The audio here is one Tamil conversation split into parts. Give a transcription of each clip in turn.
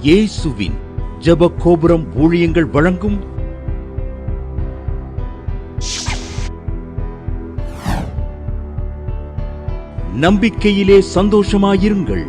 இயேசுவின் ஜெப கோபுரம் ஊழியங்கள் வழங்கும் நம்பிக்கையிலே சந்தோஷமாயிருங்கள்.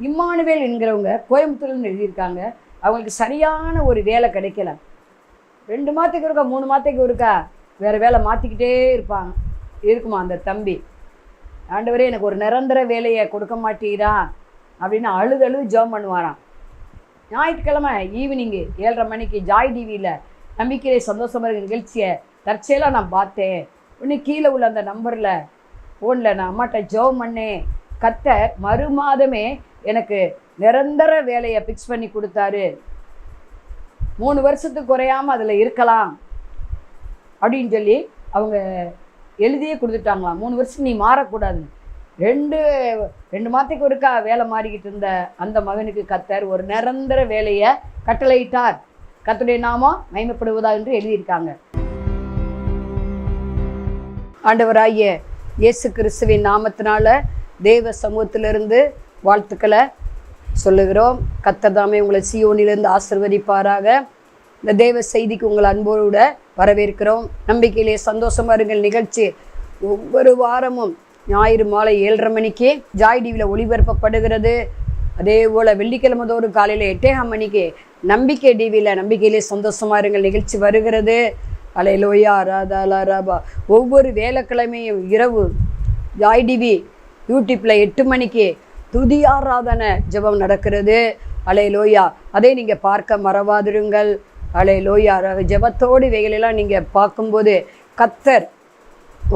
இம்மானுவேல் என்கிறவங்க கோயம்புத்தூர்னு எழுதியிருக்காங்க. அவங்களுக்கு சரியான ஒரு வேலை கிடைக்கல. 2 மாதத்துக்கு இருக்கா 3 மாதத்துக்கு இருக்கா வேறு வேலை மாற்றிக்கிட்டே இருக்குமா அந்த தம்பி. ஆண்டவரே எனக்கு ஒரு நிரந்தர வேலையை கொடுக்க மாட்டீரா அப்படின்னு அழுது ஜெபம் பண்ணுவாராம். ஞாயிற்றுக்கிழமை ஈவினிங்கு 7:30 மணிக்கு ஜாய் டிவியில் நம்பிக்கையிலே சந்தோஷமாக இருக்கிற நிகழ்ச்சியை தற்செயலாக நான் பார்த்தேன். உடனே கீழே உள்ள அந்த நம்பரில் ஃபோனில் நான் அம்மாட்ட ஜெபம் பண்ணேன். கர்த்தர் மறுமாதமே எனக்கு நிரந்தர வேலையை ஃபிக்ஸ் பண்ணி கொடுத்தாரு. 3 வருஷத்துக்கு குறையாமல் அதில் இருக்கலாம் அப்படின்னு சொல்லி அவங்க எழுதியே கொடுத்துட்டாங்களாம். 3 வருஷம் நீ மாறக்கூடாது. 2 மாதத்துக்கு ஒருக்கா வேலை மாறிக்கிட்டு இருந்த அந்த மகனுக்கு கர்த்தர் ஒரு நிரந்தர வேலையை கட்டளையிட்டார். கர்த்தருடைய நாமம் மகிமைப்படுவதா என்று எழுதியிருக்காங்க. ஆண்டவராகிய இயேசு கிறிஸ்துவின் நாமத்தினால தேவ சமூகத்திலிருந்து வாழ்த்துக்களை சொல்லுகிறோம். கர்த்தர் தாமே உங்களை சீயோனிலிருந்து ஆசீர்வதிப்பாராக. இந்த தேவ செய்திக்கு உங்கள் அன்போடு வரவேற்கிறோம். நம்பிக்கையிலே சந்தோஷமா இருங்கள் நிகழ்ச்சி ஒவ்வொரு வாரமும் ஞாயிறு மாலை 7:30 மணிக்கு ஜாய் டிவியில் ஒளிபரப்பப்படுகிறது. அதே போல் வெள்ளிக்கிழமை தோறும் காலையில் 8:30 மணிக்கு நம்பிக்கை டிவியில் நம்பிக்கையிலே சந்தோஷமா இருங்கள் நிகழ்ச்சி வருகிறது. அல்லேலூயா, ராதா ராபா. ஒவ்வொரு வேலைக்கிழமையும் இரவு ஜாய் டிவி யூடியூப்பில் 8 மணிக்கு துதி ஆராதனை ஜெபம் நடக்கிறது. அல்லேலூயா, அதை நீங்கள் பார்க்க மறவாதிருங்கள். அல்லேலூயா, ஜெபத்தோடு இவைகளெல்லாம் நீங்கள் பார்க்கும்போது கர்த்தர்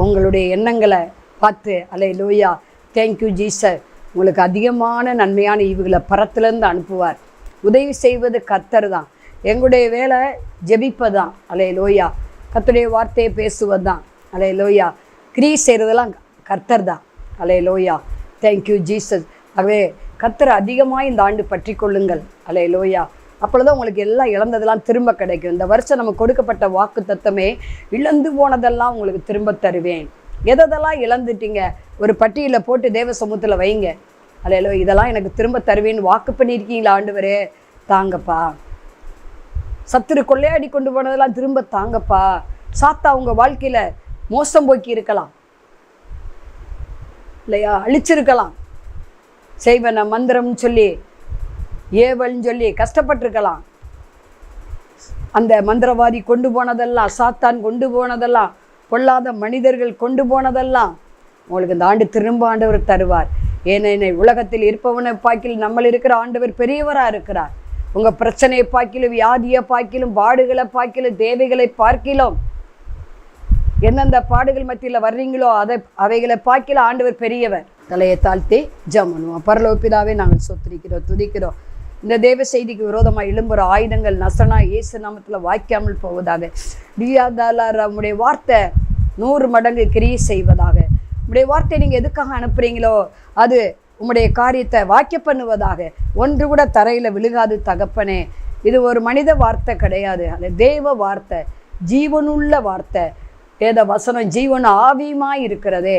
உங்களுடைய எண்ணங்களை பார்த்து அல்லேலூயா தேங்க்யூ ஜீசஸ் உங்களுக்கு அதிகமான நன்மையான ஈவுகளை பரத்திலேருந்து அனுப்புவார். உதவி செய்வது கர்த்தர் தான். எங்களுடைய வேலை ஜெபிப்பதான். அல்லேலூயா, கர்த்தருடைய வார்த்தையை பேசுவது தான். அல்லேலூயா, கிரியை செய்கிறதெல்லாம் கர்த்தர் தான். அல்லேலூயா, தேங்க்யூ ஜீசஸ். ஆகவே கர்த்தரை அதிகமாக இந்த ஆண்டு பற்றி கொள்ளுங்கள். அல்லேலூயா, அப்பொழுதுதான் உங்களுக்கு எல்லாம் இழந்ததெல்லாம் திரும்ப கிடைக்கும். இந்த வருஷம் நமக்கு கொடுக்கப்பட்ட வாக்கு தத்தமே இழந்து போனதெல்லாம் உங்களுக்கு திரும்ப தருவேன். எதெல்லாம் இழந்துட்டீங்க ஒரு பட்டியலில் போட்டு தேவ சமூகத்தில் வைங்க. அல்லேலூயா, இதெல்லாம் எனக்கு திரும்ப தருவேன்னு வாக்கு பண்ணியிருக்கீங்களா ஆண்டவரே? தாங்கப்பா. சத்துரு கொள்ளையாடி கொண்டு போனதெல்லாம் திரும்ப தாங்கப்பா. சாத்தா உங்கள் வாழ்க்கையில் மோசம் போக்கி இருக்கலாம் இல்லையா, அழிச்சிருக்கலாம். செய்வன மந்திரம்னு சொல்லி ஏவல்னு சொல்லி கஷ்டப்பட்டிருக்கலாம். அந்த மந்திரவாதி கொண்டு போனதெல்லாம், சாத்தான் கொண்டு போனதெல்லாம், பொல்லாத மனிதர்கள் கொண்டு போனதெல்லாம் உங்களுக்கு இந்த ஆண்டு திரும்ப ஆண்டவர் தருவார். ஏனென்ன உலகத்தில் இருப்பவனை பாக்கிலும் நம்மள் இருக்கிற ஆண்டவர் பெரியவராக இருக்கிறார். உங்கள் பிரச்சனையை பாக்கிலும், வியாதியை பாக்கிலும், பாடுகளை பாக்கிலும், தேவைகளை பார்க்கிலும், எந்தெந்த பாடுகள் மத்தியில் வர்றீங்களோ அவைகளை பாக்கில ஆண்டவர் பெரியவர். தலையை தாழ்த்தி ஜெபம் பண்ணுவோம். பரலோக பிதாவே, நாங்கள் சொத்திரிக்கிறோம், துதிக்கிறோம். இந்த தேவ செய்திக்கு விரோதமாக எழும்புற ஆயுதங்கள் நசனா இயேசு நாமத்தில் வாய்க்காமல் போவதாக. உடைய வார்த்தை 100 மடங்கு கிரியை செய்வதாக. உடைய வார்த்தை நீங்கள் எதுக்காக அனுப்புகிறீங்களோ அது உம்முடைய காரியத்தை வாக்கிய பண்ணுவதாக. ஒன்று கூட தரையில் விழுகாது தகப்பனே. இது ஒரு மனித வார்த்தை கிடையாது, அது தேவ வார்த்தை, ஜீவனுள்ள வார்த்தை. வேத வசனம் ஜீவன் ஆவியுமாய் இருக்கிறதே.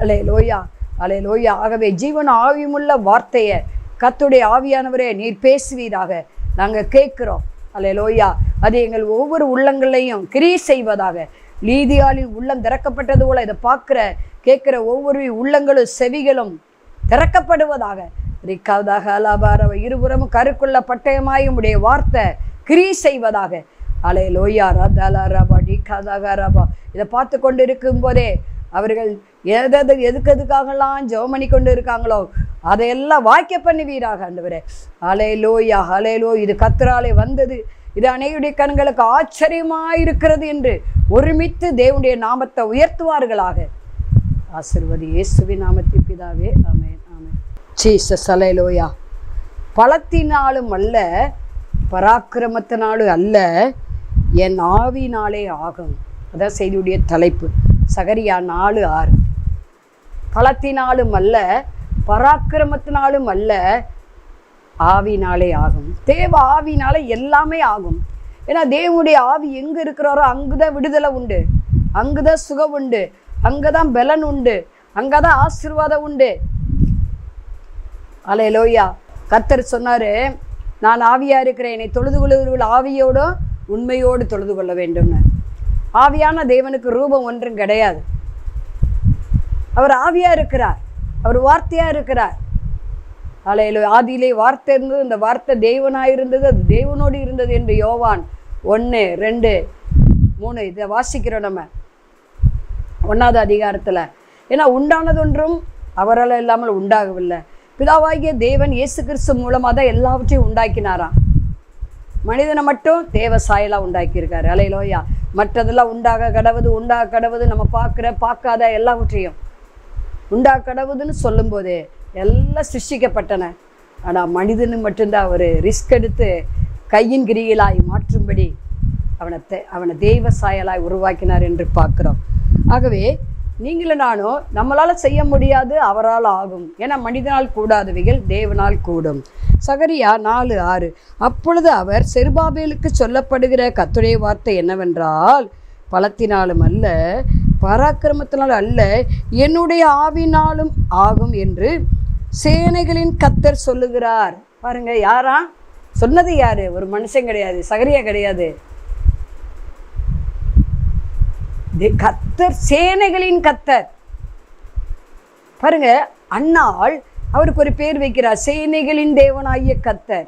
அல்லேலூயா, அல்லேலூயா. ஆகவே ஜீவன் ஆவியுமுள்ள வார்த்தையை கர்த்தருடைய ஆவியானவரே நீர் பேசுவீராக. நாங்கள் கேட்குறோம். அல்லேலூயா, அது எங்கள் ஒவ்வொரு உள்ளங்களையும் கிரியை செய்வதாக. லீதியாளின் உள்ளம் திறக்கப்பட்டது போல இதை பார்க்குற கேட்குற ஒவ்வொரு உள்ளங்களும் செவிகளும் திறக்கப்படுவதாக. ரிக்காவதாக அலாபாரவ இருபுறமும் கருக்குள்ள பட்டயமாயும் உடைய வார்த்தை கிரியை செய்வதாக. அல்லேலூயா, ரதலா ரபா டிகாதாக ரபா. இதை பார்த்து கொண்டு இருக்கும்போதே அவர்கள் எதுக்காகலாம் ஜெபம் பண்ணி கொண்டு இருக்காங்களோ அதையெல்லாம் வாக்கிய பண்ணுவீராக ஆண்டவரே. அல்லேலூயா, அல்லேலூயா. இது கர்த்தராலே வந்தது, இது அநேகருடைய கண்களுக்கு ஆச்சரியமாயிருக்கிறது என்று ஒருமித்து தேவனுடைய நாமத்தை உயர்த்துவார்களாக. ஆசீர்வதி இயேசுவின் நாமத்தின் பிதாவே, ஆமென், ஆமென். ஜீசஸ். அல்லேலூயா. பலத்தினாலும் அல்ல, பராக்கிரமத்தினாலும் அல்ல, என் ஆவினாலே ஆகும். அதான் செய்தியுடைய தலைப்பு. சகரியா 4:6. பலத்தினாலும் அல்ல, பராக்கிரமத்தினாலும் அல்ல, ஆவினாலே ஆகும். தேவ ஆவினாலே எல்லாமே ஆகும். ஏன்னா தேவனுடைய ஆவி எங்கே இருக்கிறாரோ அங்குதான் விடுதலை உண்டு, அங்குதான் சுகம் உண்டு, அங்கதான் பலன் உண்டு, அங்கதான் ஆசீர்வாதம் உண்டு. அல்லேலூயா. கர்த்தர் சொன்னாரு, நான் ஆவியா இருக்கிறேன், என்னை தொழுது கொள்ளுவர்கள் ஆவியோடும் உண்மையோடு தொழுது கொள்ள வேண்டும்னு. ஆவியான தேவனுக்கு ரூபம் ஒன்றும் கிடையாது. அவர் ஆவியா இருக்கிறார், அவர் வார்த்தையா இருக்கிறார். அல்லேலூயா. ஆதியிலே வார்த்தை இருந்தது, இந்த வார்த்தை தேவனாயிருந்தது, அது தேவனோடு இருந்தது என்று யோவான் 1:2-3 இதை வாசிக்கிறோம் நம்ம 1வது அதிகாரத்தில். ஏன்னா உண்டானதொன்றும் அவரால் இல்லாமல் உண்டாகவில்லை. பிதாவாகிய தேவன் இயேசு கிறிஸ்து மூலமாக தான் எல்லாவற்றையும் உண்டாக்கினாராம். மனிதனை மட்டும் தேவ சாயலாக உண்டாக்கியிருக்காரு. அல்லேலூயா. மற்றதெல்லாம் உண்டாக கடவுது நம்ம பார்க்காத எல்லாவற்றையும் உண்டாக கடவுதுன்னு சொல்லும்போது எல்லாம் சிருஷ்டிக்கப்பட்டன. ஆனால் மனிதனு மட்டும்தான் அவர் ரிஸ்க் எடுத்து கையின் கிரியிலாய் மாற்றும்படி அவனை தெய்வ சாயலாய் உருவாக்கினார் என்று பார்க்குறோம். ஆகவே நீங்களும் நானும் நம்மளால் செய்ய முடியாது, அவரால் ஆகும். ஏன்னா மனிதனால் கூடாதவைகள் தேவனால் கூடும். சகரியா 4:6. அப்பொழுது அவர் செருபாபேலுக்கு சொல்லப்படுகிற கர்த்தருடைய வார்த்தை என்னவென்றால், பலத்தினாலும் அல்ல, பராக்கிரமத்தினாலும் அல்ல, என்னுடைய ஆவினாலும் ஆகும் என்று சேனைகளின் கர்த்தர் சொல்லுகிறார். பாருங்க, யாரா சொன்னது? யாரு? ஒரு மனுஷன் கிடையாது, சகரியா கிடையாது. கர்த்தர், சேனைகளின் கர்த்தர். பாருங்க, அன்னாள் அவருக்கு ஒரு பேர் வைக்கிறார், சேனைகளின் தேவனாகிய கர்த்தர்.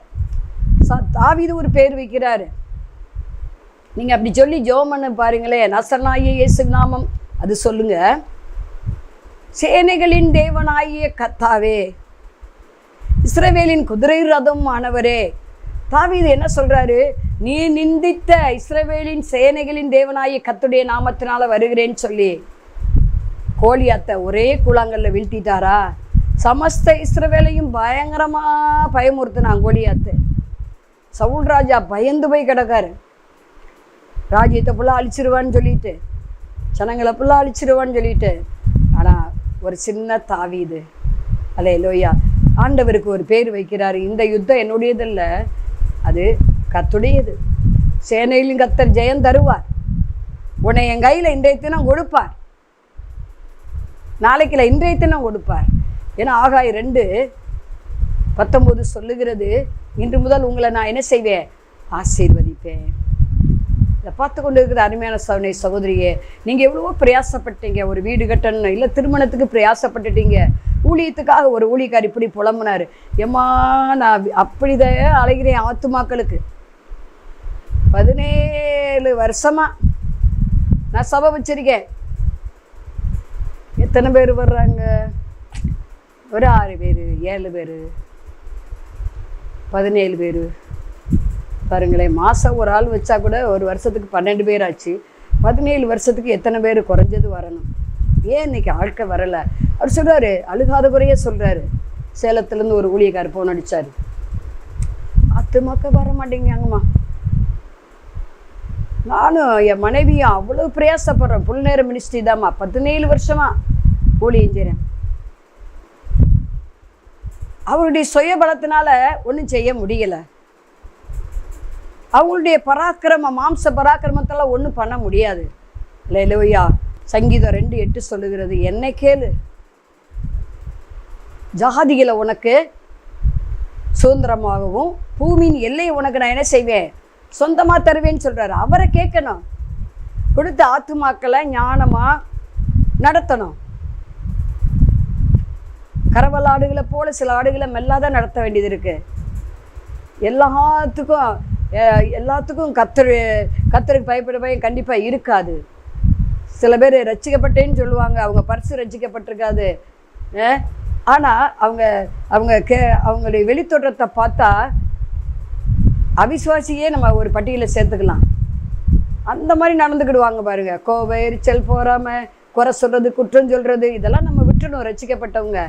தாவீது ஒரு பேர் வைக்கிறாரு. நீங்க அப்படி சொல்லி ஜெபம் பண்ண பாருங்களேன், நசரனாகிய இயேசு நாமம் அது சொல்லுங்க. சேனைகளின் தேவனாகிய கர்த்தாவே, இஸ்ரவேலின் குதிரை ரதம் ஆனவரே. தாவீது என்ன சொல்றாரு? நீ நிந்தித்த இஸ்ரவேலின் சேனைகளின் தேவனாகிய கர்த்தருடைய நாமத்தினால வருகிறேன்னு சொல்லி கோலியாத்தை ஒரே கூழாங்கல்ல வீழ்த்திட்டாரா? சமஸ்த இஸ்ரவேலையும் பயங்கரமா பயமுறுத்தினான் கோலியாத்து. சவுல் ராஜா பயந்து போய் கிடக்காரு. ராஜ்யத்தை ஃபுல்லாக அழிச்சிருவான்னு சொல்லிட்டு, ஜனங்களை ஃபுல்லாக அழிச்சிருவான்னு சொல்லிட்டு. ஆனால் ஒரு சின்ன தாவீது, அல்லேலூயா, ஆண்டவருக்கு ஒரு பேர் வைக்கிறாரு. இந்த யுத்தம் என்னுடையதில்ல, அது கர்த்தருடையது. சேனையிலும் கர்த்தர் ஜெயம் தருவார். உன்னை என் கையில் இன்றைய தினம் கொடுப்பார், நாளைக்குல இன்றைய தினம் கொடுப்பார். ஏன்னா ஆகாய் 2:19 சொல்லுகிறது, இன்று முதல் உங்களை நான் என்ன செய்வேன்? ஆசீர்வதிப்பேன். இதை பார்த்து கொண்டு இருக்கிற அருமையான சகோதரியே, நீங்கள் எவ்வளவோ பிரயாசப்பட்டீங்க. ஒரு வீடு கட்டணும், இல்லை திருமணத்துக்கு பிரயாசப்பட்டுட்டீங்க. ஊழியத்துக்காக ஒரு ஊழியக்கார் இப்படி புலம்புனார், ஏம்மா நான் அப்படிதான் அழைகிறேன் ஆத்துமாக்களுக்கு. 17 வருஷமா நான் சபை வச்சிருக்கேன். எத்தனை பேர் வர்றாங்க? ஒரு 6 பேர், 7 பேர், 17 பேர். பாருங்களேன், மாதம் ஒரு ஆள் வச்சா கூட ஒரு வருஷத்துக்கு 12 பேர் ஆச்சு. 17 வருஷத்துக்கு எத்தனை பேர் குறைஞ்சது வரணும்? ஏன் இன்னைக்கு ஆட்கள் வரலை? அவர் சொல்கிறாரு, அழுகாத குறையே சொல்கிறாரு. சேலத்துலேருந்து ஒரு ஊழியக்கார் போன் அடித்தார், ஆத்துமாக்க வர மாட்டேங்காங்கம்மா. நானும் என் மனைவியும் அவ்வளோ பிரயாசப்படுறேன். புல் நேர மினிஸ்ட்ரி தாம்மா, 17 வருஷமா ஊழியம் செய்கிறேன். அவருடைய சுய பலத்தினால ஒன்றும் செய்ய முடியலை. அவங்களுடைய பராக்கிரம, மாம்ச பராக்கிரமத்தெல்லாம் ஒன்றும் பண்ண முடியாது. அல்லேலூயா. சங்கீதம் 2:8 சொல்லுகிறது, என்னை கேளு, ஜாதிகளை உனக்கு சுதந்திரமாகவும் பூமியின் எல்லையை உனக்கு நான் என்ன செய்வேன்? சொந்தமாக தருவேன்னு சொல்கிறாரு. அவரை கேட்கணும், கொடுத்த ஆத்துமாக்களை ஞானமாக நடத்தணும். கரவல் ஆடுகளை போல சில ஆடுகளை மெல்லாதான் நடத்த வேண்டியது இருக்குது. எல்லாத்துக்கும் கர்த்தருக்கு பயப்பட பயம் கண்டிப்பாக இருக்காது. சில பேர் ரட்சிக்கப்பட்டேன்னு சொல்லுவாங்க, அவங்க பர்சு ரட்சிக்கப்பட்டிருக்காது. ஆனால் அவங்களுடைய வெளித்தோற்றத்தை பார்த்தா அவிசுவாசியே நம்ம ஒரு பட்டியலில் சேர்த்துக்கலாம். அந்த மாதிரி நடந்துக்கிடுவாங்க பாருங்க. கோபம், எரிச்சல், போறாமல், குறை சொல்கிறது, குற்றம் சொல்கிறது, இதெல்லாம் நம்ம விட்டுணும். ரட்சிக்கப்பட்டவங்க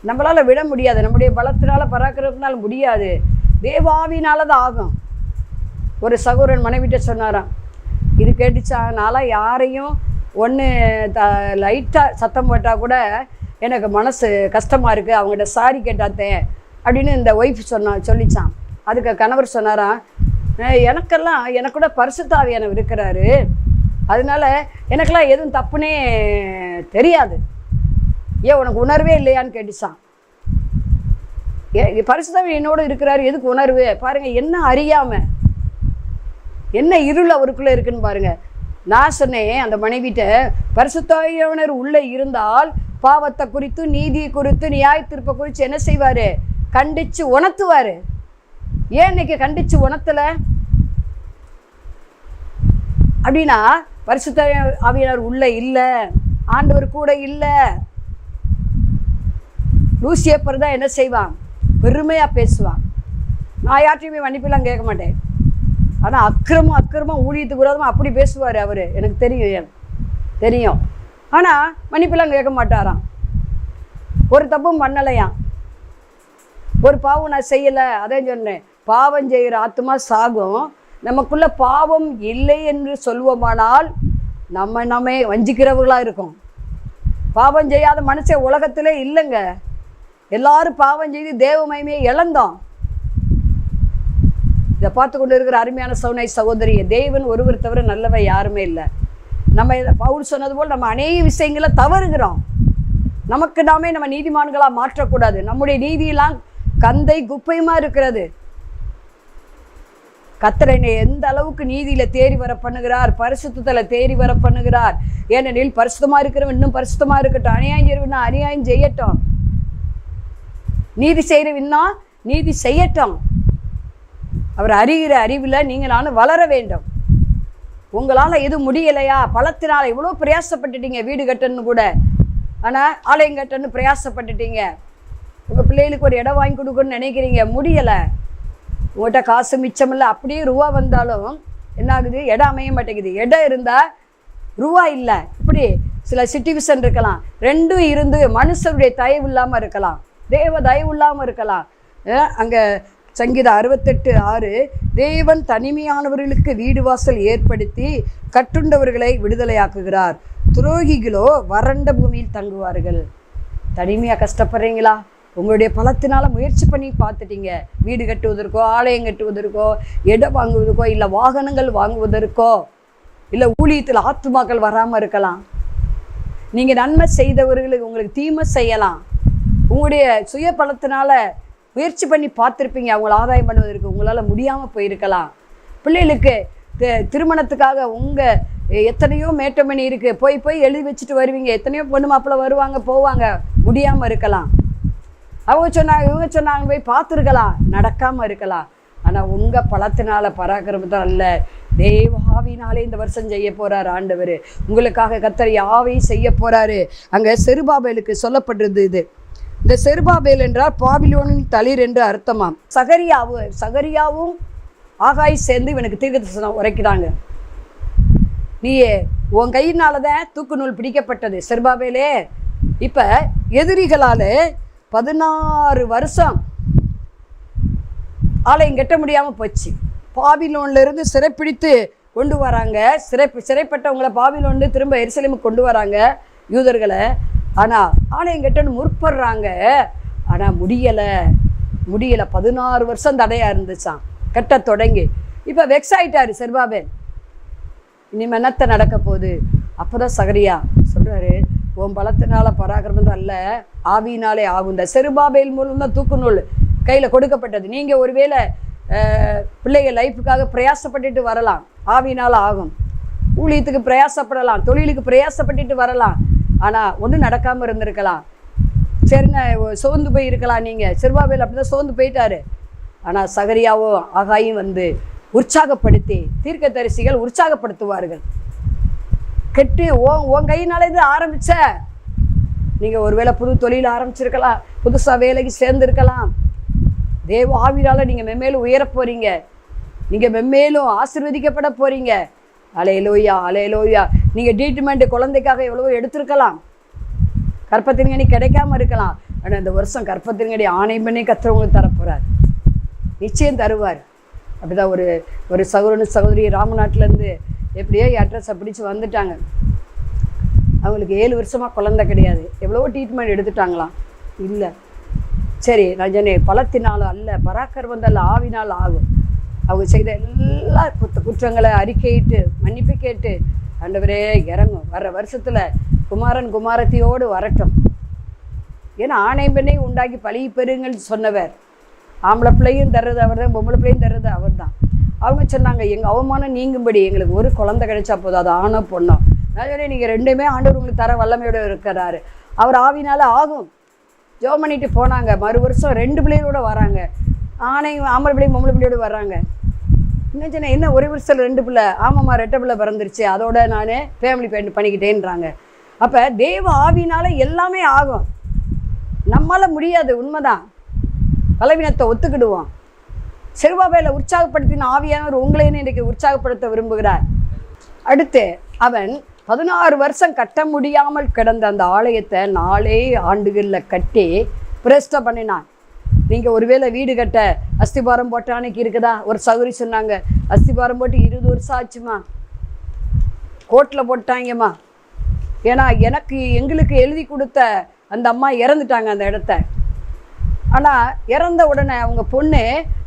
நம்மளால் விட முடியாது. நம்முடைய பலத்தினால பராக்கிரமத்தினால முடியாது, தேவாவினால தான் ஆகும். ஒரு சகோதரன் மனைவிட்ட சொன்னாராம், இது கேட்டுச்சா, நான்லாம் யாரையும் ஒன்று லைட்டாக சத்தம் போட்டால் கூட எனக்கு மனசு கஷ்டமாக இருக்குது, அவங்ககிட்ட சாரி கேட்டாத்தேன் அப்படின்னு இந்த ஒய்ஃப் சொல்லிச்சான். அதுக்கு கணவர் சொன்னாராம், எனக்கு கூட பரிசுத்த ஆவியானவர் இருக்கிறாரு, அதனால எனக்கெல்லாம் எதுவும் தப்புனே தெரியாது. ஏன் உனக்கு உணர்வே இல்லையான்னு கேட்டுச்சான். பரிசுத்த ஆவி என்னோட இருக்கிறாரு, எதுக்கு உணர்வு? பாருங்க, என்ன அறியாம, என்ன இருள் அவருக்குள்ளே இருக்குன்னு பாருங்க. நான் சொன்னேன் அந்த மனைவிட்ட, பரிசுத்த ஆவியானவர் உள்ளே இருந்தால் பாவத்தை குறித்து, நீதியை குறித்து, நியாய தீர்ப்பை குறித்து என்ன செய்வார்? கண்டித்து உணர்த்துவார். ஏன் இன்னைக்கு கண்டித்து உணர்த்தல அப்படின்னா, பரிசுத்த ஆவியானவர் உள்ளே இல்லை, ஆண்டவர் கூட இல்லை. லூசியப்பர் தான் என்ன செய்வான்? பெருமையாக பேசுவான். நான் யார்ட்டையுமே மன்னிப்பெல்லாம் கேட்க மாட்டேன். ஆனால் அக்கிரமம் ஊழியத்துக்கு விரோதமாக அப்படி பேசுவார் அவர், எனக்கு தெரியும். ஆனால் மன்னிப்பெல்லாம் கேட்க மாட்டாராம். ஒரு தப்பும் பண்ணலையாம், ஒரு பாவம் நான் செய்யலை. அதே சொன்னேன், பாவம் செய்கிற ஆத்மா சாகும். நமக்குள்ள பாவம் இல்லை என்று சொல்வோமானால் நம்மை வஞ்சிக்கிறவர்களாக இருக்கும். பாவம் செய்யாத மனுஷன் உலகத்திலே இல்லைங்க. எல்லாரும் பாவம் செய்து தேவ மகிமையை இழந்தோம். இதை பார்த்து கொண்டு இருக்கிற அருமையான சகோதரியை, தேவன் ஒருவர் தவிர நல்லவை யாருமே இல்லை. நம்ம பவுல் சொன்னது போல் நம்ம அநேக விஷயங்களை தவறுகிறோம். நமக்கு நாமே நம்ம நீதிமான்களாக மாற்றக்கூடாது. நம்முடைய நீதியெல்லாம் கந்தை குப்பையுமா இருக்கிறது. கர்த்தர் என்னை எந்த அளவுக்கு நீதியில தேறி வர பண்ணுகிறார், பரிசுத்தத்துல தேறி வர பண்ணுகிறார். ஏனெனில் பரிசுத்தமா இருக்கிறவன் இன்னும் பரிசுத்தமா இருக்கட்டும், அநியாயம் செய்யறவன் அநியாயம் செய்யட்டும், நீதி செய்யறவன்னா நீதி செய்யட்டும். அவர் அறிகிற அறிவில் நீங்கள் நானும் வளர வேண்டும். உங்களால் எதுவும் முடியலையா? பலத்தினால் எவ்வளோ பிரயாசப்பட்டுட்டீங்க, வீடு கட்டணுன்னு கூட, ஆனால் ஆலயம் கட்டணுன்னு பிரயாசப்பட்டுட்டீங்க. உங்கள் பிள்ளைகளுக்கு ஒரு இடம் வாங்கி கொடுக்கணும்னு நினைக்கிறீங்க, முடியலை. உங்கள்கிட்ட காசு மிச்சம் இல்லை. அப்படியே ரூபா வந்தாலும் என்ன ஆகுது? இடம் அமைய மாட்டேங்குது. இடம் இருந்தால் ரூபா இல்லை. இப்படி சில சிச்சுவேஷன் இருக்கலாம். ரெண்டும் இருந்து மனுஷருடைய தயவு இல்லாமல் இருக்கலாம், தேவ தயவு இல்லாமல் இருக்கலாம். அங்கே சங்கீதம் 68:6, தேவன் தனிமையானவர்களுக்கு வீடு வாசல் ஏற்படுத்தி கட்டுண்டவர்களை விடுதலையாக்குகிறார், துரோகிகளோ வறண்ட பூமியில் தங்குவார்கள். தனிமையாக கஷ்டப்படுறீங்களா? உங்களுடைய பலத்தினால முயற்சி பண்ணி பார்த்துட்டீங்க, வீடு கட்டுவதற்கோ, ஆலயம் கட்டுவதற்கோ, இடம் வாங்குவதற்கோ, இல்லை வாகனங்கள் வாங்குவதற்கோ, இல்லை ஊழியத்தில் ஆத்துமாக்கள் வராமல் இருக்கலாம். நீங்கள் நன்மை செய்தவர்களுக்கு உங்களுக்கு தீமை செய்யலாம். உங்களுடைய சுய பலத்தினால முயற்சி பண்ணி பார்த்துருப்பீங்க, அவங்கள ஆதாயம் பண்ணுவதற்கு உங்களால் முடியாமல் போயிருக்கலாம். பிள்ளைகளுக்கு திருமணத்துக்காக உங்கள் எத்தனையோ மேட்டமணி இருக்குது, போய் போய் எழுதி வச்சுட்டு வருவீங்க. எத்தனையோ பொண்ணு மாப்பிள்ளை வருவாங்க போவாங்க, முடியாமல் இருக்கலாம். அவங்க சொன்னாங்க இவங்க சொன்னாங்க, போய் பார்த்துருக்கலாம், நடக்காமல் இருக்கலாம். ஆனால் உங்கள் பலத்தினால பராக்கிரமத்தால் அல்ல, தேவாவினாலே இந்த வருஷம் செய்ய போகிறார் ஆண்டவர். உங்களுக்காக கர்த்தர் யாவையும் செய்ய போகிறாரு. அங்கே செருபாபேலுக்கு சொல்லப்படுறது இது. இந்த செருபாபேல் என்றால் பாபிலோனின் தளிர் என்று அர்த்தமாம். சகரியாவும் ஆகாய் சேர்ந்து இவனுக்கு தீர்க்கதரிசனம் உரைக்கிறாங்க. நீயே உன் கையினால தான் தூக்கு நூல் பிடிக்கப்பட்டது செருபாபேலே. இப்போ எதிரிகளால் 16 வருஷம் ஆலயம் கட்ட முடியாமல் போச்சு. பாபிலோன்லேருந்து சிறைப்பிடித்து கொண்டு வராங்க. சிறைப்பட்டவங்களை பாபிலோன்லேருந்து திரும்ப எருசலேமுக்கு கொண்டு வராங்க யூதர்களை. ஆனால் ஆலயம் கட்டணும் முற்படுறாங்க, ஆனால் முடியலை. 16 வருஷம் தடையாக இருந்துச்சான் கட்ட தொடங்கி. இப்போ வெக்ஸ் ஆகிட்டாரு செருபாபேல். இனிமேல் என்னத்தை நடக்க போகுது? அப்போ தான் சகரியா சொல்கிறாரு, உன் பலத்தினால பராக்கிரமம் அல்ல, ஆவியினாலே ஆகும். இந்த செருபாபேல் மூலம் தான் தூக்கு நூல் கையில் கொடுக்கப்பட்டது. நீங்கள் ஒருவேளை பிள்ளைகள் லைஃபுக்காக பிரயாசப்பட்டுட்டு வரலாம், ஆவியினால் ஆகும். ஊழியத்துக்கு பிரயாசப்படலாம், தொழிலுக்கு பிரயாசப்பட்டுட்டு வரலாம், ஆனால் ஒன்றும் நடக்காமல் இருந்திருக்கலாம். சரிண்ணா சோர்ந்து போய் இருக்கலாம். நீங்கள் செருபாபேல் அப்படி தான் சோர்ந்து போயிட்டாரு. ஆனால் சகரியாவோ ஆகாயும் வந்து உற்சாகப்படுத்தி, தீர்க்கதரிசிகள் உற்சாகப்படுத்துவார்கள். கெட்டு உன் கையினால இது ஆரம்பித்த, நீங்கள் ஒருவேளை புது தொழில் ஆரம்பிச்சிருக்கலாம், புதுசாக வேலைக்கு சேர்ந்துருக்கலாம். தேவ ஆவியால் நீங்கள் மென்மேலும் உயர போகிறீங்க, நீங்கள் மென்மேலும் ஆசீர்வதிக்கப்பட போகிறீங்க. Hallelujah hallelujah. நீங்கள் ட்ரீட்மெண்ட்டு குழந்தைக்காக எவ்வளவோ எடுத்திருக்கலாம், கற்பத்தின்கனி கிடைக்காம இருக்கலாம். ஆனால் இந்த வருஷம் கற்பத்தின்கனி ஆணை பண்ணி கத்துறவங்களுக்கு தரப்போகிறார், நிச்சயம் தருவார். அப்படிதான் ஒரு சகோதரி ராமநாட்டிலேருந்து எப்படியோ அட்ரஸை பிடிச்சி வந்துட்டாங்க. அவங்களுக்கு 7 வருஷமாக குழந்தை கிடையாது. எவ்வளவோ ட்ரீட்மெண்ட் எடுத்துட்டாங்களாம், இல்லை. சரி நான் சொன்னேன், பலத்தினாலும் அல்ல பராக்கிரமத்தால் ஆவினால் ஆகும். அவங்க செய்த எல்லா குற்றங்களை அறிக்கையிட்டு மன்னிப்பு கேட்டு, ஆண்டவரே இறங்கும், வர்ற வருஷத்தில் குமாரன் குமாரத்தியோடு வரட்டும். ஏன்னா ஆணை பெண்ணை உண்டாக்கி பழகி பெறுங்கள் சொன்னவர். ஆம்பளை பிள்ளையும் தர்றது அவர் தான், பொம்பளை பிள்ளையும் தர்றது அவர் தான். அவங்க சொன்னாங்க, எங்கள் அவமானம் நீங்கும்படி எங்களுக்கு ஒரு குழந்தை கிடைச்சா போதும், அது ஆணோ பொண்ணோ. நான் சொன்னேன், நீங்கள் ரெண்டுமே ஆண்டவர் உங்களுக்கு தர வல்லமையோடு இருக்கிறாரு, அவர் ஆவினால ஆகும். ஜெபம் பண்ணிட்டு போனாங்க. மறு வருஷம் 2 பிள்ளைகளோட வராங்க. ஆம்பளை பிள்ளையும் பொம்பளை பிள்ளையோடு வர்றாங்க. என்ன சொன்னேன், என்ன ஒரே வருஷத்தில் 2 பிள்ளை? ஆமாம்மா, 2 பிள்ளை பிறந்துருச்சு, அதோட நான் ஃபேமிலி பண்ணிக்கிட்டேன்றாங்க. அப்போ தேவ ஆவினால எல்லாமே ஆகும். நம்மளால் முடியாது, உண்மைதான். பலவீனத்தை ஒத்துக்கிடுவோம். செருபாபேலை உற்சாகப்படுத்தின ஆவியானவர் உங்களையும் இன்றைக்கு உற்சாகப்படுத்த விரும்புகிறார். அடுத்து அவன் 16 வருஷம் கட்ட முடியாமல் கிடந்த அந்த ஆலயத்தை 4 ஆண்டுகளில் கட்டி பிரதிஷ்டை பண்ணினான். நீங்கள் ஒருவேளை வீடு கட்ட அஸ்திபாரம் போட்ட அன்னைக்கு இருக்குதா? ஒரு சௌகரி சொன்னாங்க, அஸ்திபாரம் போட்டு 20 வருஷம் ஆச்சுமா, கோர்ட்டில் போட்டாங்கம்மா. ஏன்னா எங்களுக்கு எழுதி கொடுத்த அந்த அம்மா இறந்துட்டாங்க அந்த இடத்த. ஆனால் இறந்த உடனே அவங்க பொண்ணு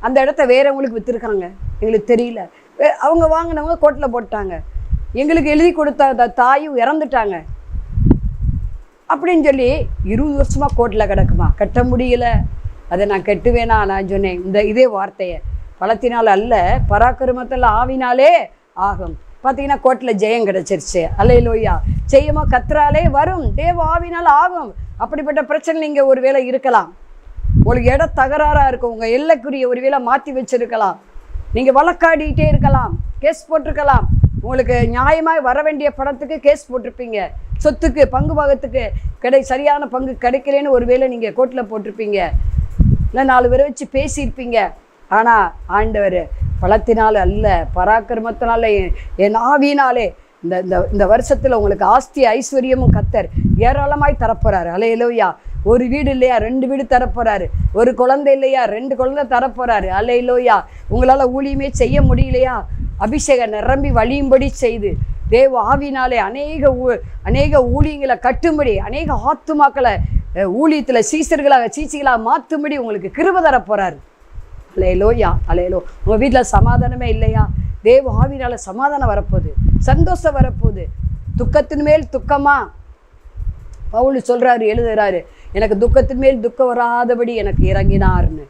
அந்த இடத்த வேறவங்களுக்கு விற்றுருக்காங்க, எங்களுக்கு தெரியல. அவங்க வாங்கினவங்க கோர்ட்டில் போட்டாங்க. எங்களுக்கு எழுதி கொடுத்த அந்த தாயும் இறந்துட்டாங்க. அப்படின்னு சொல்லி 20 வருஷமாக கோர்ட்டில் கிடக்குமா, கட்ட முடியல. அதை நான் கட்டுவேனா? நான் சொன்னேன் இதே வார்த்தையை, பலத்தினால் அல்ல பராக்கிரமத்தில் ஆவினாலே ஆகும். பார்த்தீங்கன்னா கோர்ட்டில் ஜெயம் கிடச்சிருச்சு. அல்லேலூயா. ஜெயமோ கர்த்தராலே வரும், தேவ ஆவினால் ஆகும். அப்படிப்பட்ட பிரச்சனை நீங்கள் ஒரு வேளை இருக்கலாம். உங்களுக்கு இடம் தகராறாக இருக்கும், உங்கள் எல்லைக்குரிய ஒரு வேளை மாற்றி வச்சுருக்கலாம். நீங்கள் வழக்காடிக்கிட்டே இருக்கலாம், கேஸ் போட்டிருக்கலாம். உங்களுக்கு நியாயமாக வர வேண்டிய பணத்துக்கு கேஸ் போட்டிருப்பீங்க, சொத்துக்கு பங்கு பாகத்துக்கு சரியான பங்கு கிடைக்கலன்னு ஒரு வேளை நீங்கள் கோர்ட்டில் போட்டிருப்பீங்க, இல்லை 4 பேரை வச்சு பேசியிருப்பீங்க. ஆனால் ஆண்டவர் பலத்தினால் அல்ல பராக்கிரமத்தினால என் ஆவியினாலே இந்த வருஷத்தில் உங்களுக்கு ஆஸ்தி ஐஸ்வர்யமும் கர்த்தர் ஏராளமாய் தரப்போறாரு. அல்லேலூயா. ஒரு வீடு இல்லையா 2 வீடு தரப்போறாரு, ஒரு குழந்தை இல்லையா 2 குழந்தை தரப்போறாரு. அல்லேலூயா. உங்களால் ஊழியமே செய்ய முடியலையா, அபிஷேகம் நிரம்பி வழியும்படி செய்து தேவ ஆவினாலே அநேக ஊழியங்களை கட்டும்படி, அநேக ஆத்துமாக்களை ஊழியத்தில் சீசிகளாக மாற்றும்படி உங்களுக்கு கிருபை தரப்போறாரு. அல்லேலூயா. அல்லேலூயா. உங்கள் வீட்டில் சமாதானமே இல்லையா, தேவ ஆவினால சமாதானம் வரப்போகுது, சந்தோஷம் வரப்போகுது. துக்கத்தின் மேல் துக்கமா, பவுல் சொல்கிறாரு, எழுதுகிறாரு, எனக்கு துக்கத்தின் மேல் துக்கம் வராதபடி எனக்கு இறங்கினார்னு.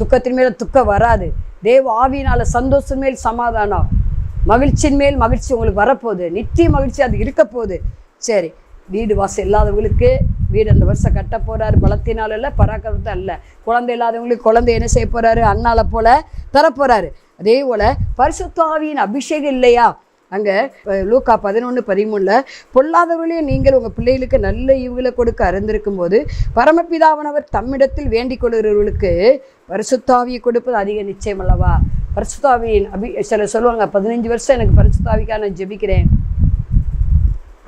துக்கத்தின் மேலே துக்கம் வராது, தேவ ஆவியினால சந்தோஷம் மேல் சமாதானம், மகிழ்ச்சியின் மேல் மகிழ்ச்சி உங்களுக்கு வரப்போகுது, நித்திய மகிழ்ச்சி அது இருக்க போகுது. சரி, வீடு வாசல் இல்லாதவங்களுக்கு வீடு அந்த வருஷம் கட்ட போகிறாரு, பலத்தினால் இல்லை பராக்கிரமத்தை அல்ல. குழந்தை இல்லாதவங்களுக்கு குழந்தை என்ன செய்ய போகிறாரு, அண்ணால போல தரப்போகிறாரு. அதே போல் பரிசுத்த ஆவியின் அபிஷேகம் இல்லையா, அங்கே லூக்கா 11:13 பொல்லாதவர்களையும் நீங்கள் உங்கள் பிள்ளைகளுக்கு நல்ல ஈவுகளை கொடுக்க அறிந்திருக்கும் போது பரமபிதாவானவர் தம்மிடத்தில் வேண்டிக் கொள்கிறவர்களுக்கு பரிசுத்த ஆவியை கொடுப்பது அதிக நிச்சயம் அல்லவா. பரிசுத்த ஆவியின் சிலர் சொல்லுவாங்க, 15 வருஷம் எனக்கு பரிசுத்த ஆவிக்காக நான் ஜெபிக்கிறேன்,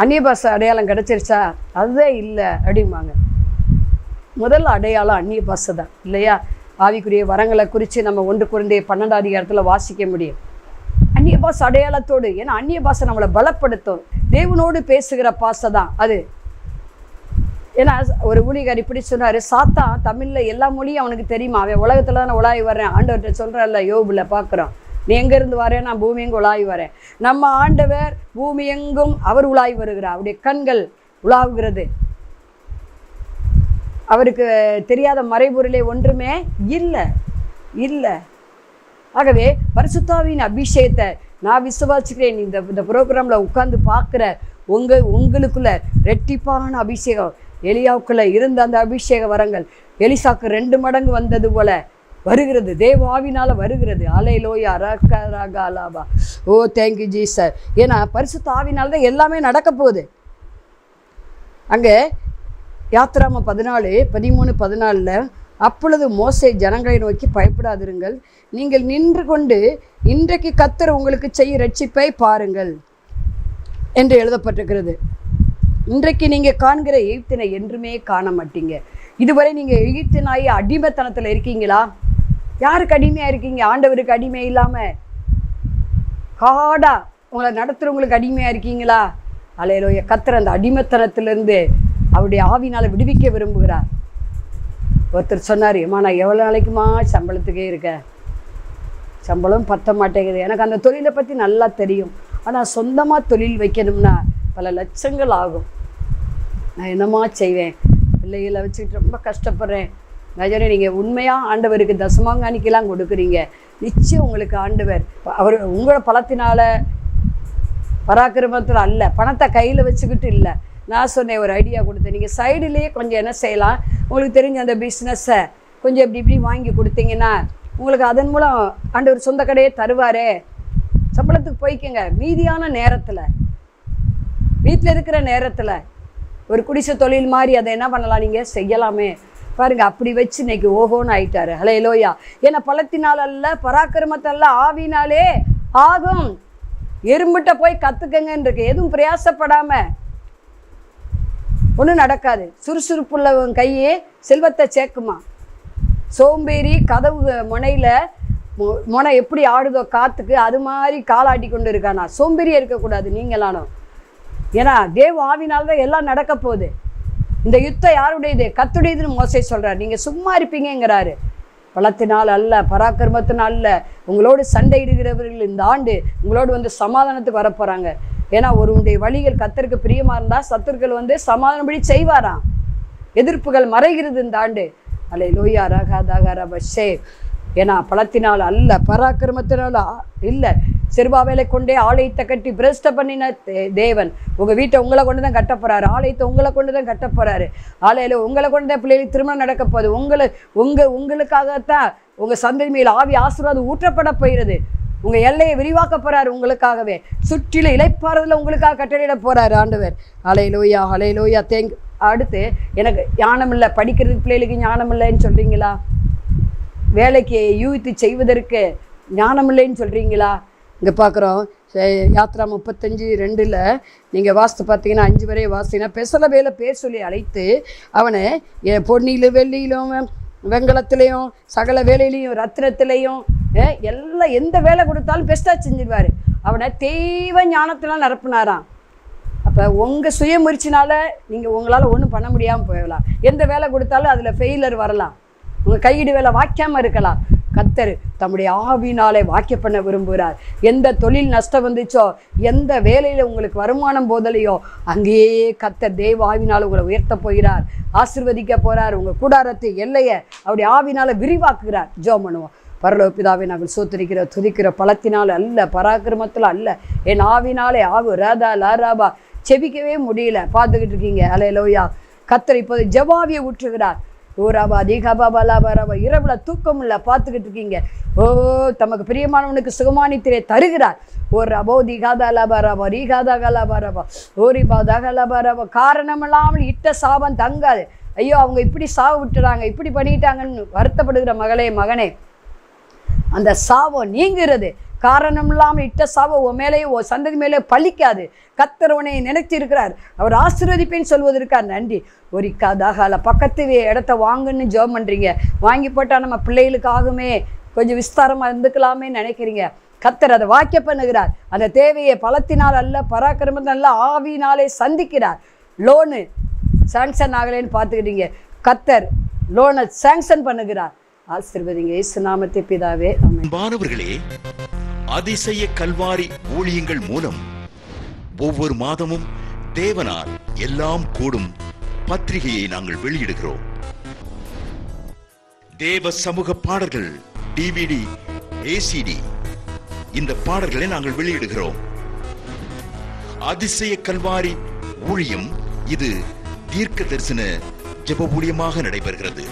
அந்நிய பாஷை அடையாளம் கிடச்சிருச்சா? அதுதான் இல்லை அப்படிம்பாங்க. முதல் அடையாளம் அந்நிய பாஷை தான் இல்லையா. ஆவிக்குரிய வரங்களை குறித்து நம்ம 1 Corinthians 12 வாசிக்க முடியும். அந்நிய பாஷை அடையாளத்தோடு, ஏன்னா அந்நிய பாஷை நம்மளை பலப்படுத்தும், தேவனோடு பேசுகிற பாஷை தான் அது. ஏன்னா ஒரு ஊழியர் இப்படி சொன்னார், சாத்தான் தமிழில் எல்லா மொழியும் அவனுக்கு தெரியுமா, அவன் உலகத்தில் தான் நான் உலாவி வர்றேன், ஆண்டவர்கிட்ட சொல்கிறல்ல, யோபுல பார்க்குறோம், நீ எங்கேருந்து வரேன், நான் பூமி எங்கும் உலாவி வரேன். நம்ம ஆண்டவர் பூமி எங்கும் அவர் உலாவி வருகிறார், அவருடைய கண்கள் உலாவுகிறது, அவருக்கு தெரியாத மறைபொருளே ஒன்றுமே இல்லை. ஆகவே பரிசுத்தாவின் அபிஷேகத்தை நான் விசுவாசிக்கிறேன். இந்த ப்ரோக்ராமில் உட்கார்ந்து பார்க்குற உங்களுக்குள்ள ரெட்டிப்பான அபிஷேகம், எலியாவுக்குள்ள இருந்த அந்த அபிஷேக வரங்கள் எலிசாக்கு 2 மடங்கு வந்தது போல வருகிறது, தேவ ஆவினால் வருகிறது. அல்லேலூயா. ரகரகலாபா. ஓ தேங்க்யூ ஜீசஸ். ஏன்னா பரிசுத்த ஆவினால் தான் எல்லாமே நடக்க போகுது. அங்கே யாத்திராம 14:13-14 அப்பொழுது மோசே ஜனங்களை நோக்கி பயப்படாதிருங்கள், நீங்கள் நின்று கொண்டு இன்றைக்கு கர்த்தர் உங்களுக்கு செய்ய ரட்சிப்பை பாருங்கள் என்று எழுதப்பட்டிருக்கிறது. இன்றைக்கு நீங்கள் காண்கிற எகிப்தினை என்றுமே காண மாட்டீங்க. இதுவரை நீங்கள் எகிப்தினாயி அடிமைத்தனத்தில் இருக்கீங்களா? யாருக்கு அடிமையாக இருக்கீங்க? ஆண்டவருக்கு அடிமை இல்லாமல் காடா உங்களை நடத்துகிறவங்களுக்கு அடிமையாக இருக்கீங்களா? அல்லேலூயா. கர்த்தர் அந்த அடிமைத்தனத்திலிருந்து அவருடைய ஆவினால் விடுவிக்க விரும்புகிறார். ஒருத்தர் சொன்னார், ஏம்மா நான் எவ்வளோ நாளைக்குமா சம்பளத்துக்கே இருக்கேன், சம்பளம் பத்த மாட்டேங்குது, எனக்கு அந்த தொழிலை பற்றி நல்லா தெரியும், ஆனால் சொந்தமாக தொழில் வைக்கணும்னா பல லட்சங்கள் ஆகும், நான் என்னம்மா செய்வேன், பிள்ளைகளை வச்சுக்கிட்டு ரொம்ப கஷ்டப்படுறேன். நான் நீங்கள் உண்மையாக ஆண்டவருக்கு தசமாங்காணிக்கெல்லாம் கொடுக்குறீங்க, நிச்சயம் உங்களுக்கு ஆண்டவர் அவர் உங்களோட பலத்தினால் பராக்கிரமத்தில் அல்ல, பணத்தை கையில் வச்சுக்கிட்டு இல்லை. நான் சொன்னேன், ஒரு ஐடியா கொடுத்தேன், நீங்கள் சைடுலேயே கொஞ்சம் என்ன செய்யலாம், உங்களுக்கு தெரிஞ்ச அந்த பிஸ்னஸை கொஞ்சம் இப்படி வாங்கி கொடுத்தீங்கன்னா உங்களுக்கு அதன் மூலம் ஆண்டவர் சொந்த கடையே தருவாரே. சம்பளத்துக்கு போய்க்கங்க, மீதியான நேரத்தில் வீட்டில் இருக்கிற நேரத்தில் ஒரு குடிசை தொழில் மாதிரி அதை என்ன பண்ணலாம், நீங்கள் செய்யலாமே. பாருங்கள், அப்படி வச்சு இன்னைக்கு ஓஹோன்னு ஆயிட்டாரு. அல்லேலூயா. ஏன்னா பலத்தினால் அல்ல பராக்கிரமத்தல்ல ஆவினாலே ஆகும். எறும்பிட்ட போய் கற்றுக்கங்கன்னு இருக்கு, எதுவும் பிரயாசப்படாமல் ஒன்றும் நடக்காது. சுறுசுறுப்புள்ளவன் கையே செல்வத்தை சேர்க்குமா. சோம்பேறி கதவு முனை எப்படி ஆடுதோ காற்றுக்கு, அது மாதிரி காலாட்டி கொண்டு இருக்கானா. சோம்பேறியாக இருக்கக்கூடாது நீங்களானோ. ஏன்னா தேவ ஆவினால்தான் எல்லாம் நடக்க போகுது. இந்த யுத்தம் யாருடையது? கர்த்தருடையதுன்னு மோசே சொல்கிறார். நீங்கள் சும்மா இருப்பீங்கிறாரு. பலத்தினால் அல்ல பராக்கிரமத்தினால் அல்ல, உங்களோடு சண்டையிடுகிறவர்கள் இந்த ஆண்டு உங்களோடு வந்து சமாதானத்துக்கு வரப்போகிறாங்க. ஏன்னா ஒருவனுடைய வழிகள் கர்த்தருக்கு பிரியமா இருந்தால் சத்துருக்கள் வந்து சமாதானப்படி செய்வாராம். எதிர்ப்புகள் மறைகிறது இந்த ஆண்டு. அல்லேலூயா. ரகதகரபஷே. ஏன்னா பலத்தினால் அல்ல, பராக்கிரமத்தினால இல்லை, செருபாபேலை கொண்டே ஆலயத்தை கட்டி பிரதிஷ்டை பண்ணின தேவன் உங்கள் வீட்டை உங்களை கொண்டு தான் கட்ட போகிறாரு. ஆலயத்தை உங்களை கொண்டு தான் கட்ட போகிறாரு. ஆலயில் உங்களை கொண்டு தான் பிள்ளைகளுக்கு திருமணம் நடக்க போகுது. உங்களுக்காகத்தான் உங்கள் சந்ததி மேல் ஆவி ஆசீர்வாதம் ஊற்றப்பட போகிறது. உங்கள் எல்லையை விரிவாக்க போகிறாரு. உங்களுக்காகவே சுற்றிலும் இளைப்பாறுதல உங்களுக்காக கட்டளையிட போகிறாரு ஆண்டவர். அல்லேலூயா, அல்லேலூயா. அடுத்து, எனக்கு ஞானம் இல்லை, படிக்கிறதுக்கு பிள்ளைகளுக்கு ஞானம் இல்லைன்னு சொல்கிறீங்களா? வேலைக்கு யூகித்து செய்வதற்கு ஞானம் இல்லைன்னு சொல்கிறீங்களா? இங்கே பார்க்குறோம் யாத்ரா 35:2 நீங்கள் வாஸ்து பார்த்தீங்கன்னா 5 வரை வாசிங்கன்னா, பெசலவேலை பேர் சொல்லி அழைத்து அவனை பொன்னிலும் வெள்ளியிலும் வெங்கலத்திலையும் சகல வேலையிலையும் ரத்தினத்திலையும் எல்லாம் எந்த வேலை கொடுத்தாலும் பெஸ்ட்டாக செஞ்சிடுவார். அவனை தெய்வ ஞானத்தினால் நிரப்புனாராம். அப்போ உங்கள் சுயமுயற்சினால் நீங்கள் உங்களால் ஒன்றும் பண்ண முடியாமல் போயிடலாம். எந்த வேலை கொடுத்தாலும் அதில் ஃபெயிலர் வரலாம். உங்கள் கையீடு வேலை வாய்க்காமல் இருக்கலாம். கர்த்தர் தம்முடைய ஆவினாலே வாக்கிய பண்ண விரும்புகிறார். எந்த தொழில் நஷ்டம் வந்துச்சோ, எந்த வேலையில் உங்களுக்கு வருமானம் போதலையோ, அங்கேயே கர்த்தர் தேவ ஆவினால் உங்களை உயர்த்த போகிறார், ஆசீர்வதிக்க போகிறார். உங்கள் கூடாரத்தை எல்லையை அவருடைய ஆவினால் விரிவாக்குகிறார். ஜெபம் பண்ணுவோம். பரலோக பிதாவை நாங்கள் சோத்திரிக்கிற துதிக்கிற பலத்தினால் அல்ல, பராக்கிரமத்தில் அல்ல, என் ஆவினாலே ஆவு ராதா லாராபா. செபிக்கவே முடியல, பார்த்துக்கிட்டு இருக்கீங்க. அல்லேலூயா. கர்த்தர் இப்போது ஜெபாவியை ஊற்றுகிறார். ஓராபா தீகாபாபாலாபாராபா. இரவுல தூக்கம் இல்லை, பார்த்துக்கிட்டு இருக்கீங்க. ஓ, தமக்கு பிரியமானவனுக்கு சுகமானித்திரை தருகிறார். ஓ ரபோ தீகாதாலாபாராபா ரீகாதாகலாபாராபா ஓரிபா தகலாபாராபா. காரணமில்லாமல் இட்ட சாபம் தங்காது. ஐயோ, அவங்க இப்படி சாவு விட்டுறாங்க, இப்படி பண்ணிட்டாங்கன்னு வருத்தப்படுகிற மகனே, அந்த சாபம் நீங்கிறது. காரணம் இல்லாமல் இட்ட சாபம் உன் மேலேயே உன் சந்ததி மேலே பழிக்காது. கர்த்தர் உன்னை நினைச்சிருக்கிறார். அவர் ஆசீர்வதிப்பேன்னு சொல்வதற்காக நன்றி. ஒரு கதாகால பக்கத்து இடத்த வாங்குன்னு ஜெபம் பண்ணுறீங்க. வாங்கி போட்டால் நம்ம பிள்ளைகளுக்காகவே கொஞ்சம் விஸ்தாரமாக இருந்துக்கலாமே நினைக்கிறீங்க. கர்த்தர் அதை வாக்கிய பண்ணுகிறார். அந்த தேவையை பலத்தினால் அல்ல, பராக்கிரமத்தினால் அல்ல, ஆவியினாலே சந்திக்கிறார். லோனு சாங்ஷன் ஆகலைன்னு பார்த்துக்கிட்டீங்க. கர்த்தர் லோனை சாங்ஷன் பண்ணுகிறார். ஆசீர்வதிங்க இயேசு நாமத்தை பிதாவே. அன்பானவர்களே, அதிசய கல்வாரி ஊழியங்கள் மூலம் ஒவ்வொரு மாதமும் தேவனால் எல்லாம் கூடும் பத்திரிகையை நாங்கள் வெளியிடுகிறோம். தேவ சமூக பாடல்கள் DVD, ACD இந்த பாடல்களை நாங்கள் வெளியிடுகிறோம். அதிசய கல்வாரி ஊழியம் இது தீர்க்க தரிசன ஜெப ஊழியமாக நடைபெறுகிறது.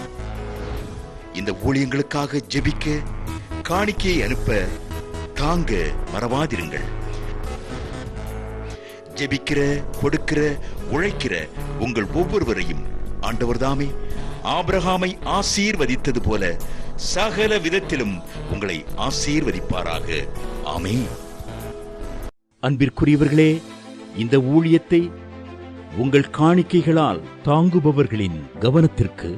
இந்த ஊழியங்களுக்காக ஜெபிக்க, காணிக்கையை அனுப்ப தாங்க மறவாதிருங்கள். ஜெபிக்கிற, கொடுக்கிற, உழைக்கிற உங்கள் ஒவ்வொருவரையும் ஆண்டவர் தாமே ஆபிரகாமை ஆசீர்வதித்தது போல சகல விதத்திலும் உங்களை ஆசீர்வதிப்பாராக. ஆமென். அன்பிற்குரியவர்களே, இந்த ஊழியத்தை உங்கள் காணிக்கைகளால் தாங்குபவர்களின் கவனத்திற்கு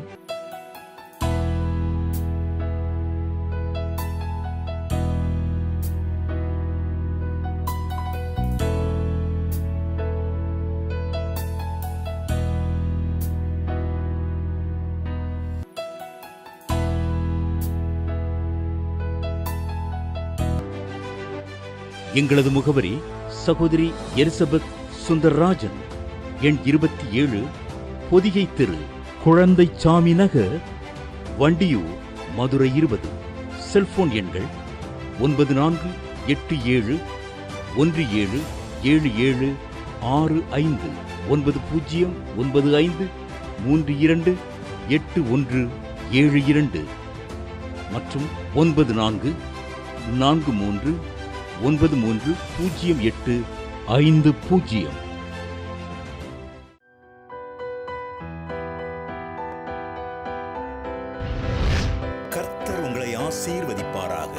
எங்களது முகவரி சகோதரி எலிசபெத் சுந்தர்ராஜன், எண் 27, பொதிகை தெரு, குழந்தைச்சாமி நகர், வண்டியூர், மதுரை 20. செல்போன் எண்கள் 9484177765 9095328172 மற்றும் 9439308550. கர்த்தர் உங்களை ஆசீர்வதிப்பாராக.